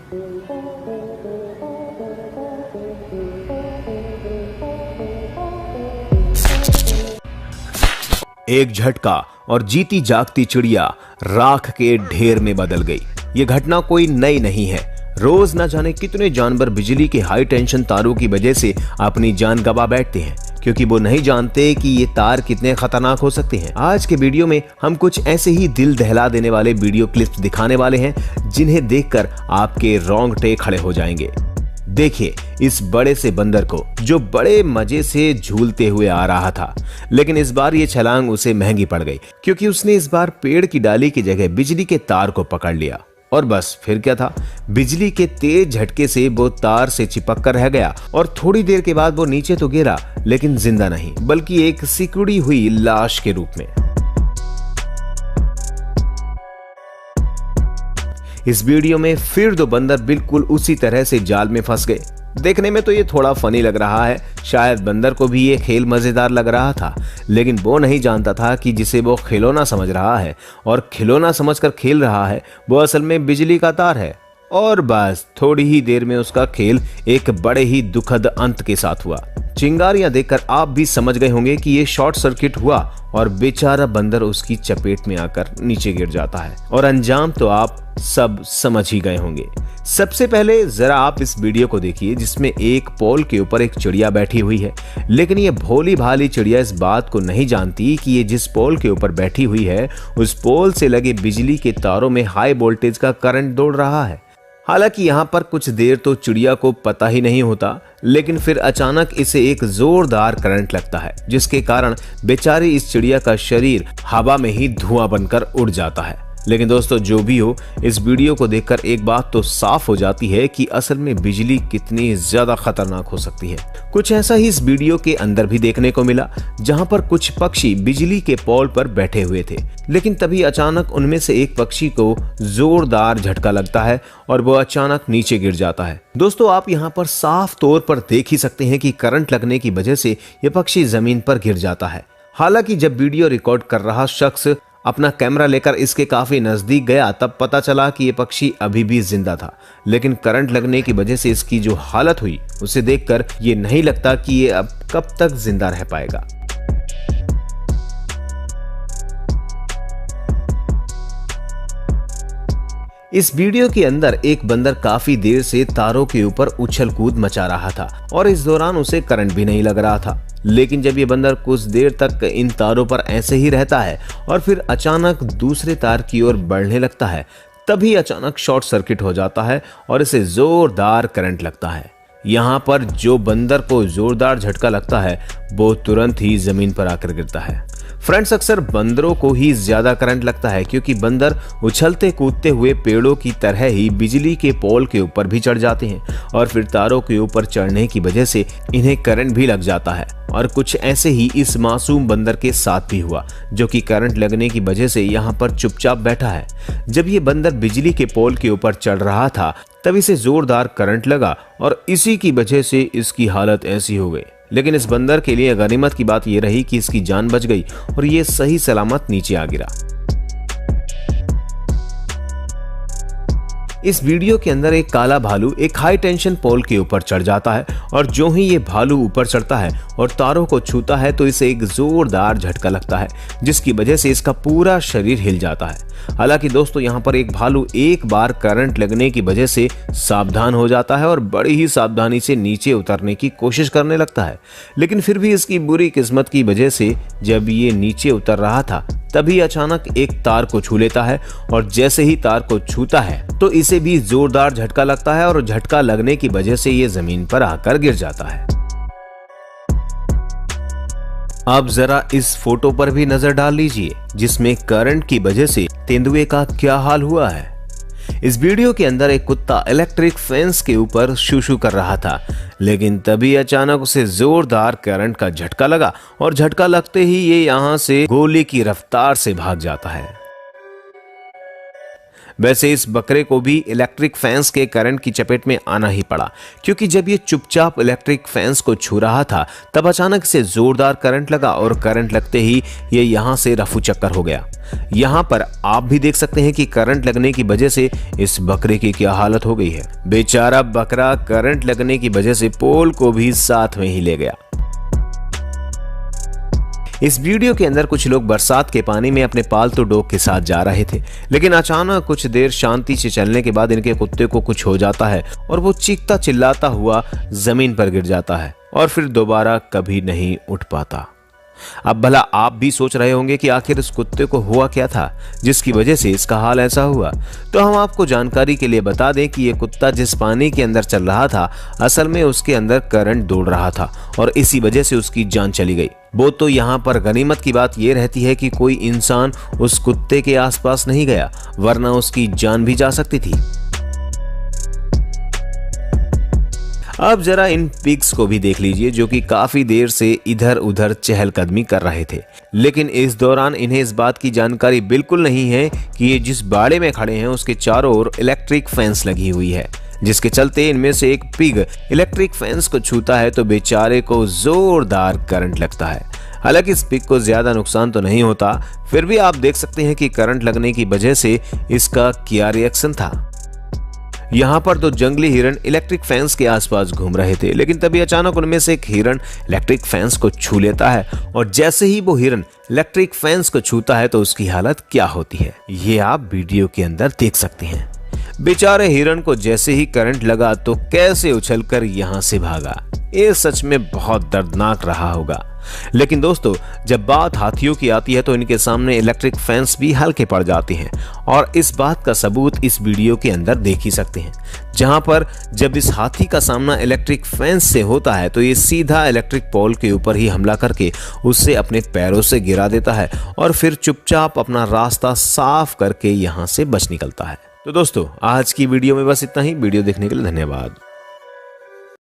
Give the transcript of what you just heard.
एक झटका और जीती जागती चिड़िया राख के ढेर में बदल गई। ये घटना कोई नई नहीं है। रोज न जाने कितने जानवर बिजली के हाई टेंशन तारों की वजह से अपनी जान गंवा बैठते हैं, क्योंकि वो नहीं जानते कि ये तार कितने खतरनाक हो सकते हैं। आज के वीडियो में हम कुछ ऐसे ही दिल दहला देने वाले वीडियो क्लिप्स दिखाने वाले हैं जिन्हें देखकर आपके रोंगटे खड़े हो जाएंगे। देखिए इस बड़े से बंदर को, जो बड़े मजे से झूलते हुए आ रहा था, लेकिन इस बार ये छलांग उसे महंगी पड़ गई, क्योंकि उसने इस बार पेड़ की डाली की जगह बिजली के तार को पकड़ लिया। और बस फिर क्या था, बिजली के तेज झटके से वो तार से चिपक कर रह गया और थोड़ी देर के बाद वो नीचे तो गिरा, लेकिन जिंदा नहीं, बल्कि एक सिकुड़ी हुई लाश के रूप में। इस वीडियो में फिर दो बंदर बिल्कुल उसी तरह से जाल में फंस गए। देखने में तो ये थोड़ा फनी लग रहा है, शायद बंदर को भी ये खेल मजेदार लग रहा था, लेकिन वो नहीं जानता था कि जिसे वो खिलौना समझ रहा है और खिलौना समझकर खेल रहा है, वो असल में बिजली का तार है। और बस थोड़ी ही देर में उसका खेल एक बड़े ही दुखद अंत के साथ हुआ। चिंगारियां देखकर आप भी समझ गए होंगे कि ये शॉर्ट सर्किट हुआ और बेचारा बंदर उसकी चपेट में आकर नीचे गिर जाता है। और अंजाम तो आप सब समझ ही गए होंगे। सबसे पहले जरा आप इस वीडियो को देखिए, जिसमें एक पोल के ऊपर एक चिड़िया बैठी हुई है, लेकिन ये भोली भाली चिड़िया इस बात को नहीं जानती कि ये जिस पोल के ऊपर बैठी हुई है, उस पोल से लगे बिजली के तारों में हाई वोल्टेज का करंट दौड़ रहा है। हालांकि यहाँ पर कुछ देर तो चिड़िया को पता ही नहीं होता, लेकिन फिर अचानक इसे एक जोरदार करंट लगता है, जिसके कारण बेचारी इस चिड़िया का शरीर हवा में ही धुआं बनकर उड़ जाता है। लेकिन दोस्तों जो भी हो, इस वीडियो को देखकर एक बात तो साफ हो जाती है कि असल में बिजली कितनी ज्यादा खतरनाक हो सकती है। कुछ ऐसा ही इस वीडियो के अंदर भी देखने को मिला, जहां पर कुछ पक्षी बिजली के पोल पर बैठे हुए थे, लेकिन तभी अचानक उनमें से एक पक्षी को जोरदार झटका लगता है और वो अचानक नीचे गिर जाता है। दोस्तों आप यहाँ पर साफ तौर पर देख ही सकते हैं कि करंट लगने की वजह से ये पक्षी जमीन पर गिर जाता है। हालांकि जब वीडियो रिकॉर्ड कर रहा शख्स अपना कैमरा लेकर इसके काफी नजदीक गया, तब पता चला कि ये पक्षी अभी भी जिंदा था, लेकिन करंट लगने की वजह से इसकी जो हालत हुई, उसे देखकर ये नहीं लगता कि ये अब कब तक जिंदा रह पाएगा। इस वीडियो के अंदर एक बंदर काफी देर से तारों के ऊपर उछल कूद मचा रहा था और इस दौरान उसे करंट भी नहीं लग रहा था। लेकिन जब ये बंदर कुछ देर तक इन तारों पर ऐसे ही रहता है और फिर अचानक दूसरे तार की ओर बढ़ने लगता है, तभी अचानक शॉर्ट सर्किट हो जाता है और इसे जोरदार करंट लगता है। यहाँ पर जो बंदर को जोरदार झटका लगता है, वो तुरंत ही जमीन पर आकर गिरता है। फ्रेंड्स, अक्सर बंदरों को ही ज्यादा करंट लगता है, क्योंकि बंदर उछलते कूदते हुए पेड़ों की तरह ही बिजली के पोल के ऊपर भी चढ़ जाते हैं और फिर तारों के ऊपर चढ़ने की वजह से इन्हें करंट भी लग जाता है। और कुछ ऐसे ही इस मासूम बंदर के साथ भी हुआ, जो कि करंट लगने की वजह से यहाँ पर चुपचाप बैठा है। जब ये बंदर बिजली के पोल के ऊपर चढ़ रहा था, तब इसे जोरदार करंट लगा और इसी की वजह से इसकी हालत ऐसी हो गई। लेकिन इस बंदर के लिए गनीमत की बात यह रही कि इसकी जान बच गई और ये सही सलामत नीचे आ गिरा। इस वीडियो के अंदर एक काला भालू एक हाई टेंशन पोल के ऊपर चढ़ जाता है और जो ही ये भालू ऊपर चढ़ता है और तारों को छूता है, तो इसे एक जोरदार झटका लगता है, जिसकी वजह से इसका पूरा शरीर हिल जाता है। हालांकि दोस्तों यहाँ पर एक भालू एक बार करंट लगने की वजह से सावधान हो जाता है और बड़ी ही सावधानी से नीचे उतरने की कोशिश करने लगता है, लेकिन फिर भी इसकी बुरी किस्मत की वजह से जब ये नीचे उतर रहा था, तभी अचानक एक तार को छू लेता है और जैसे ही तार को छूता है तो इसे भी जोरदार झटका लगता है और झटका लगने की वजह से ये जमीन पर आकर गिर जाता है। आप जरा इस फोटो पर भी नजर डाल लीजिए, जिसमें करंट की वजह से तेंदुए का क्या हाल हुआ है। इस वीडियो के अंदर एक कुत्ता इलेक्ट्रिक फेंस के ऊपर शू शू कर रहा था, लेकिन तभी अचानक उसे जोरदार करंट का झटका लगा और झटका लगते ही ये यहाँ से गोली की रफ्तार से भाग जाता है। वैसे इस बकरे को भी इलेक्ट्रिक फैंस के करंट की चपेट में आना ही पड़ा, क्योंकि जब ये चुपचाप इलेक्ट्रिक फैंस को छू रहा था तब अचानक से जोरदार करंट लगा और करंट लगते ही ये यहाँ से रफू चक्कर हो गया। यहाँ पर आप भी देख सकते हैं कि करंट लगने की वजह से इस बकरे की क्या हालत हो गई है। बेचारा बकरा करंट लगने की वजह से पोल को भी साथ में ही ले गया। इस वीडियो के अंदर कुछ लोग बरसात के पानी में अपने पालतू डॉग के साथ जा रहे थे, लेकिन अचानक कुछ देर शांति से चलने के बाद इनके कुत्ते को कुछ हो जाता है और वो चीखता चिल्लाता हुआ जमीन पर गिर जाता है और फिर दोबारा कभी नहीं उठ पाता। अब भला आप भी सोच रहे होंगे कि आखिर इस कुत्ते को हुआ क्या था जिसकी वजह से इसका हाल ऐसा हुआ। तो हम आपको जानकारी के लिए बता दें कि ये कुत्ता जिस पानी के अंदर चल रहा था असल में उसके अंदर करंट दौड़ रहा था और इसी वजह से उसकी जान चली गई। वो तो यहाँ पर गनीमत की बात ये रहती है कि कोई इंसान उस कुत्ते के आसपास नहीं गया, वरना उसकी जान भी जा सकती थी। अब जरा इन पिग्स को भी देख लीजिए जो कि काफी देर से इधर उधर चहलकदमी कर रहे थे, लेकिन इस दौरान इन्हें इस बात की जानकारी बिल्कुल नहीं है कि ये जिस बाड़े में खड़े हैं उसके चारों ओर इलेक्ट्रिक फेंस लगी हुई है, जिसके चलते इनमें से एक पिग इलेक्ट्रिक फेंस को छूता है तो बेचारे को जोरदार करंट लगता है। हालांकि इस पिग को ज्यादा नुकसान तो नहीं होता, फिर भी आप देख सकते हैं कि करंट लगने की वजह से इसका क्या रिएक्शन था। यहाँ पर दो जंगली हिरण इलेक्ट्रिक फैंस के आसपास घूम रहे थे, लेकिन तभी अचानक उनमें से एक हिरण इलेक्ट्रिक फैंस को छू लेता है और जैसे ही वो हिरण इलेक्ट्रिक फैंस को छूता है तो उसकी हालत क्या होती है ये आप वीडियो के अंदर देख सकते हैं। बेचारे हिरण को जैसे ही करंट लगा तो कैसे उछलकर यहाँ से भागा। ये सच में बहुत दर्दनाक रहा होगा। लेकिन दोस्तों, जब बात हाथियों की आती है तो इनके सामने इलेक्ट्रिक फैंस भी हल्के पड़ जाते हैं और इस बात का सबूत इस वीडियो के अंदर देख ही सकते हैं, जहां पर जब इस हाथी का सामना इलेक्ट्रिक फैंस से होता है तो ये सीधा इलेक्ट्रिक पोल के ऊपर ही हमला करके उससे अपने पैरों से गिरा देता है और फिर चुपचाप अपना रास्ता साफ करके यहां से बच निकलता है। तो दोस्तों, आज की वीडियो में बस इतना ही। वीडियो देखने के लिए धन्यवाद।